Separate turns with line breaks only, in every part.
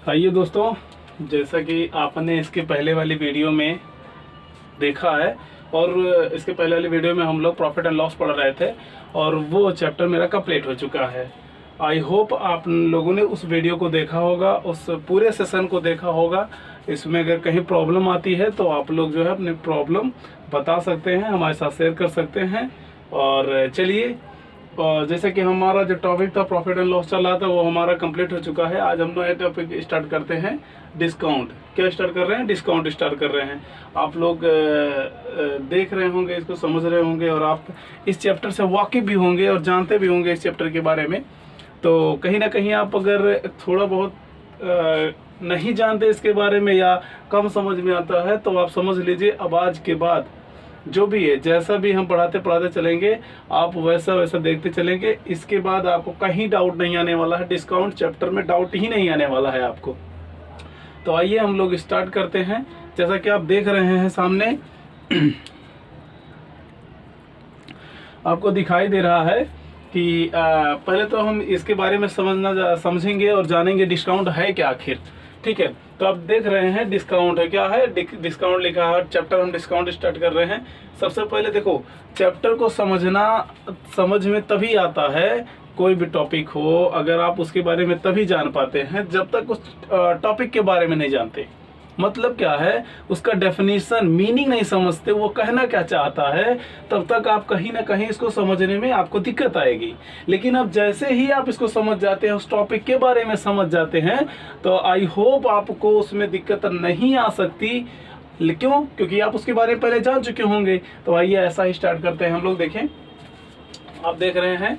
आइए दोस्तों, जैसा कि आपने इसके पहले वाली वीडियो में देखा है और इसके पहले वाली वीडियो में हम लोग प्रॉफिट एंड लॉस पढ़ रहे थे और वो चैप्टर मेरा कंप्लीट हो चुका है। आई होप आप लोगों ने उस वीडियो को देखा होगा, उस पूरे सेशन को देखा होगा। इसमें अगर कहीं प्रॉब्लम आती है तो आप लोग जो है अपनी प्रॉब्लम बता सकते हैं, हमारे साथ शेयर कर सकते हैं। और चलिए, और जैसे कि हमारा जो टॉपिक था प्रॉफिट एंड लॉस चल रहा था वो हमारा कंप्लीट हो चुका है। आज हम नया टॉपिक स्टार्ट करते हैं, डिस्काउंट। क्या स्टार्ट कर रहे हैं? डिस्काउंट स्टार्ट कर रहे हैं। आप लोग देख रहे होंगे, इसको समझ रहे होंगे और आप इस चैप्टर से वाकिफ भी होंगे और जानते भी होंगे इस चैप्टर के बारे में। तो कहीं ना कहीं आप अगर थोड़ा बहुत नहीं जानते इसके बारे में या कम समझ में आता है तो आप समझ लीजिए, अब आज के बाद जो भी है, जैसा भी हम पढ़ाते चलेंगे, आप वैसा वैसा देखते चलेंगे। इसके बाद आपको कहीं डाउट नहीं आने वाला है। डिस्काउंट चैप्टर में डाउट ही नहीं आने वाला है आपको। तो आइए हम लोग स्टार्ट करते हैं। जैसा कि आप देख रहे हैं सामने आपको दिखाई दे रहा है कि पहले तो हम इसके बारे में समझेंगे और जानेंगे डिस्काउंट है क्या आखिर। ठीक है, तो आप देख रहे हैं डिस्काउंट है क्या है। डिस्काउंट लिखा है, चैप्टर हम डिस्काउंट स्टार्ट कर रहे हैं। सबसे पहले देखो, चैप्टर को समझ में तभी आता है, कोई भी टॉपिक हो, अगर आप उसके बारे में तभी जान पाते हैं जब तक उस टॉपिक के बारे में नहीं जानते। मतलब क्या है, उसका डेफिनेशन मीनिंग नहीं समझते, वो कहना क्या चाहता है, तब तक आप कहीं ना कहीं इसको समझने में आपको दिक्कत आएगी। लेकिन अब जैसे ही आप इसको समझ जाते हैं, उस टॉपिक के बारे में समझ जाते हैं, तो आई होप आपको उसमें दिक्कत नहीं आ सकती। क्यों? क्योंकि आप उसके बारे में पहले जान चुके होंगे। तो आइए ऐसा ही स्टार्ट करते हैं हम लोग। देखें, आप देख रहे हैं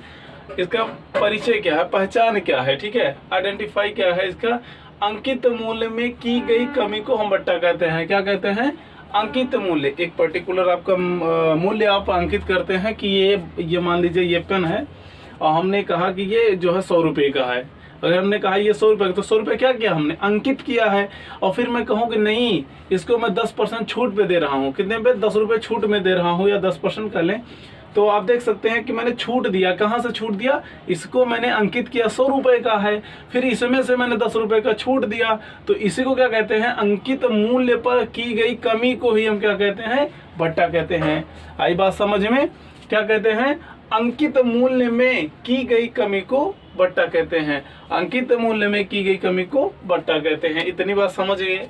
इसका परिचय क्या है, पहचान क्या है। ठीक है, आइडेंटिफाई क्या है इसका। अंकित मूल्य में की गई कमी को हम बट्टा कहते हैं। क्या कहते हैं? अंकित मूल्य। एक पर्टिकुलर आपका मूल्य आप अंकित करते हैं कि ये मान लीजिए ये पेन है और हमने कहा कि ये जो है 100 रुपये का है। अगर हमने कहा ये 100 रुपये, तो 100 रुपये क्या किया हमने? अंकित किया है। और फिर मैं कहूँ कि नहीं, इसको मैं 10% छूट पे दे रहा हूँ। कितने पे? 10 रुपये छूट में दे रहा हूँ, या 10% कर लें। तो आप देख सकते हैं कि मैंने छूट दिया। कहाँ से छूट दिया? इसको मैंने अंकित किया 100 रुपये का है, फिर इसमें से मैंने 10 रुपये का छूट दिया। तो इसी को क्या कहते हैं? अंकित मूल्य पर की गई कमी को ही हम क्या कहते हैं? बट्टा कहते हैं। आई बात समझ में? क्या कहते हैं? अंकित मूल्य में की गई कमी को बट्टा कहते हैं। अंकित मूल्य में की गई कमी को बट्टा कहते हैं। इतनी बात समझ गए?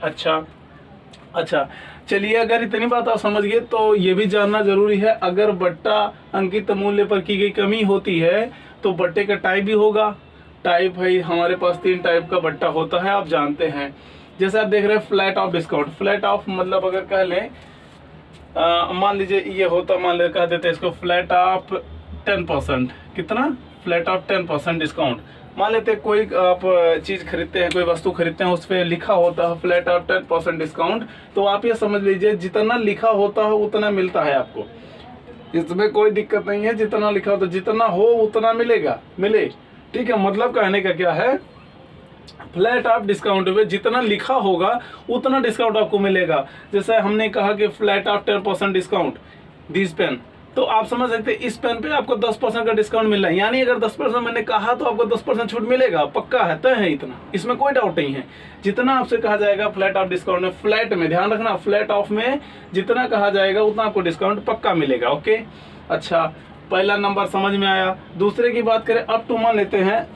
अच्छा, चलिए, अगर इतनी बात आप समझ गए तो ये भी जानना जरूरी है, अगर बट्टा अंकित मूल्य पर की गई कमी होती है तो बट्टे का टाइप भी होगा। टाइप है हमारे पास 3 टाइप का बट्टा होता है, आप जानते हैं। जैसे आप देख रहे हैं flat of discount. Flat of मतलब अगर कह लें, मान लीजिए ये होता, मान लीजिए कह देते हैं इसको फ्लैट ऑफ 10%। कितना? Flat off 10% discount. मान लेते हैं कोई आप चीज़ खरीदते हैं, कोई वस्तु खरीदते हैं, उस पर लिखा होता है फ्लैट ऑफ 10% डिस्काउंट। तो आप ये समझ लीजिए जितना लिखा होता है उतना मिलता है आपको। इसमें कोई दिक्कत नहीं है, जितना लिखा होता है, जितना हो उतना मिले। ठीक है, मतलब कहने का क्या है, फ्लैट ऑफ डिस्काउंट में जितना लिखा होगा उतना डिस्काउंट आपको मिलेगा। जैसे हमने कहा कि flat off 10% discount this pen, तो आप समझ सकते हैं इस पेन पे आपको 10% का डिस्काउंट मिल रहा है। यानी अगर 10% मैंने कहा तो आपको 10% छूट मिलेगा, पक्का है, तय है, इतना, इसमें कोई डाउट नहीं है। जितना आपसे कहा जाएगा फ्लैट ऑफ डिस्काउंट में, फ्लैट में ध्यान रखना, फ्लैट ऑफ में जितना कहा जाएगा उतना आपको डिस्काउंट पक्का मिलेगा। ओके, अच्छा, पहला नंबर समझ में आया। दूसरे की बात करें, अप टू मान लेते हैं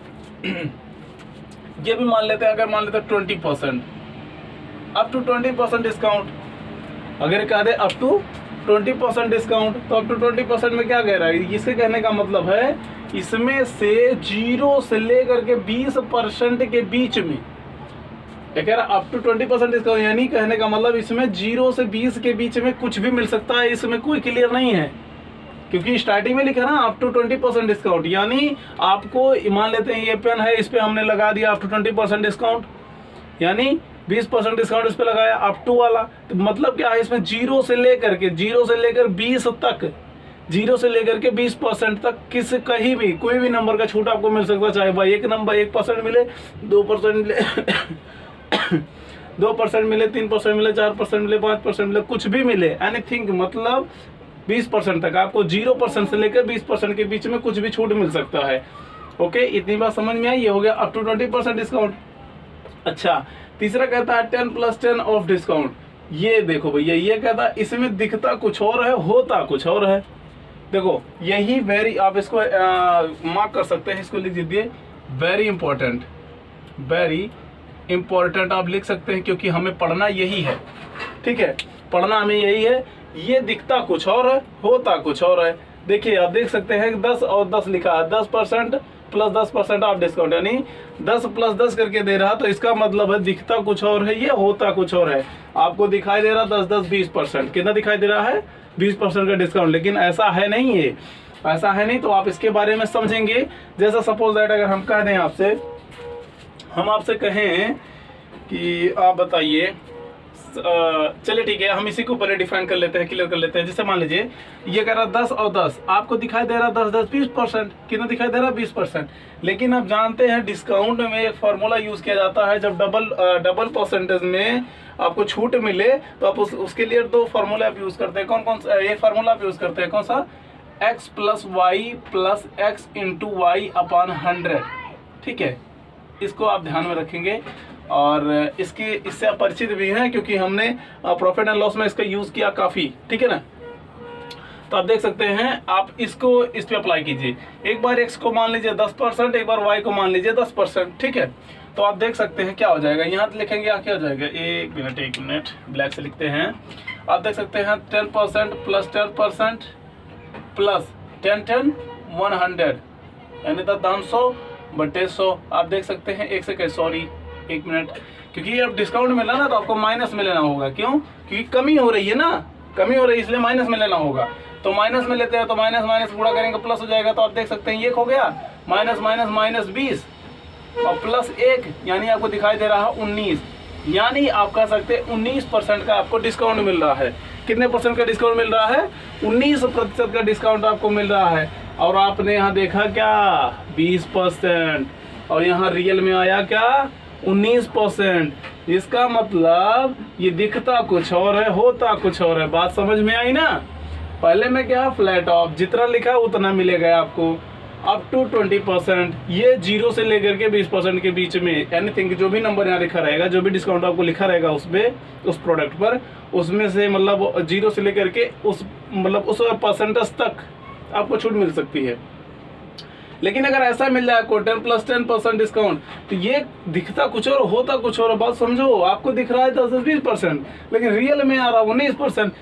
ये भी मान लेते हैं, अगर मान लेते हैं 20%, अप टू 20% डिस्काउंट। अगर कह दे अप टू 20% डिस्काउंट, तो अप टू 20% में क्या कह रहा है? इससे कहने का मतलब है इसमें से 0 से लेकर के 20% के बीच में, कह रहा अप टू 20% डिस्काउंट, यानी कहने का मतलब इसमें 0 से 20 के बीच में कुछ भी मिल सकता है। इसमें कोई क्लियर नहीं है, क्योंकि स्टार्टिंग में लिखा ना अप टू 20% डिस्काउंट। यानी आपको मान लेते हैं ये पेन है, इस पे हमने लगा दिया अप टू 20% डिस्काउंट, यानी 20% डिस्काउंट इस पे लगाया अप टू वाला। तो मतलब क्या है, इसमें 0 से लेकर 20 तक, 0 से लेकर के 20% तक कहीं भी कोई भी नंबर का छूट आपको मिल सकता है। चाहे भाई 1% मिले, 2% मिले 2% मिले, 3% मिले, 4% मिले, 5% मिले, कुछ भी मिले, एनीथिंग, मतलब 20% तक आपको 0% से लेकर 20% के बीच में कुछ भी छूट मिल सकता है। ओके, इतनी बात समझ में आई। ये हो गया अप टू 20% डिस्काउंट। अच्छा, तीसरा कहता है 10 + 10 ऑफ डिस्काउंट। ये देखो भैया, ये कहता है इसमें दिखता कुछ और है, होता कुछ और है। देखो यही वेरी, आप इसको मार्क कर सकते हैं, इसको लिख दीजिए वेरी इंपॉर्टेंट, वेरी इंपॉर्टेंट आप लिख सकते हैं, क्योंकि हमें पढ़ना यही है। ठीक है, पढ़ना हमें यही है। ये दिखता कुछ और है, होता कुछ और है। देखिए आप देख सकते हैं 10 और 10 लिखा है, 10% + 10% ऑफ डिस्काउंट, यानी 10 + 10 करके दे रहा, तो इसका मतलब है दिखता कुछ और है, ये होता कुछ और है। आपको दिखाई दे रहा 10 10 20%, कितना दिखाई दे रहा है 20% का डिस्काउंट, लेकिन ऐसा है नहीं, ये ऐसा है नहीं। तो आप इसके बारे में समझेंगे। जैसा सपोज दैट अगर हम कह दें आपसे, हम आपसे कहें कि आप बताइए, चलिए ठीक है, हम इसी को पहले डिफाइन कर लेते हैं, क्लियर कर लेते हैं। जैसे मान लीजिए ये कह रहा 10 और 10, आपको दिखाई दे रहा 10 10 20%, कितना दिखाई दे रहा 20%। लेकिन आप जानते हैं डिस्काउंट में एक फार्मूला यूज किया जाता है, जब डबल परसेंटेज में आपको छूट मिले तो आप उसके लिए दो फार्मूला आप यूज करते हैं। कौन कौन सा? एक फार्मूला आप यूज करते हैं, कौन सा? x + y + x × y/100। ठीक है, इसको आप ध्यान में रखेंगे और इससे आप परिचित भी हैं, क्योंकि हमने प्रॉफिट एंड लॉस में इसका यूज किया काफी। ठीक है ना, तो आप देख सकते हैं, आप इसको इस पे अप्लाई कीजिए। एक बार x को मान लीजिए 10%, एक बार y को मान लीजिए 10%। ठीक है, तो आप देख सकते हैं क्या हो जाएगा, यहाँ लिखेंगे क्या हो जाएगा, एक मिनट ब्लैक से लिखते हैं। आप देख सकते हैं 10% + 10% + 10 10 100, यानी 10/100। आप देख सकते हैं, एक सेकेंड, सॉरी एक मिनट, क्योंकि अब डिस्काउंट मिला ना तो आपको माइनस में लेना होगा। क्यों? क्योंकि कमी हो रही है ना, कमी हो रही है, इसलिए माइनस में लेना होगा। तो माइनस में लेते हैं तो माइनस माइनस गुणा करेंगे प्लस हो जाएगा। तो आप देख सकते हैं ये हो गया माइनस माइनस -20 और +1, यानी आपको दिखाई दे रहा है 19, यानी आप कह सकते हैं 19% का आपको डिस्काउंट मिल रहा है। कितने % का डिस्काउंट मिल रहा है? 19% का डिस्काउंट आपको मिल रहा है। और आपने यहाँ देखा क्या 20%, और यहाँ रियल में आया क्या 19%। इसका मतलब ये दिखता कुछ और है, होता कुछ और है। बात समझ में आई ना? पहले में क्या फ्लैट ऑफ, जितना लिखा उतना मिलेगा आपको, अप टू 20%। ये 0 से लेकर के 20% के बीच में एनीथिंग, जो भी नंबर यहाँ लिखा रहेगा, जो भी डिस्काउंट आपको लिखा रहेगा उसमें, उस प्रोडक्ट पर, उसमें से मतलब 0 से लेकर के उस परसेंटेज तक आपको छूट मिल सकती है। लेकिन अगर ऐसा मिल जाए आपको 10 + 10% डिस्काउंट, तो ये दिखता कुछ और, होता कुछ और। बात समझो, आपको दिख रहा है 10 20%, लेकिन रियल में आ रहा 19%।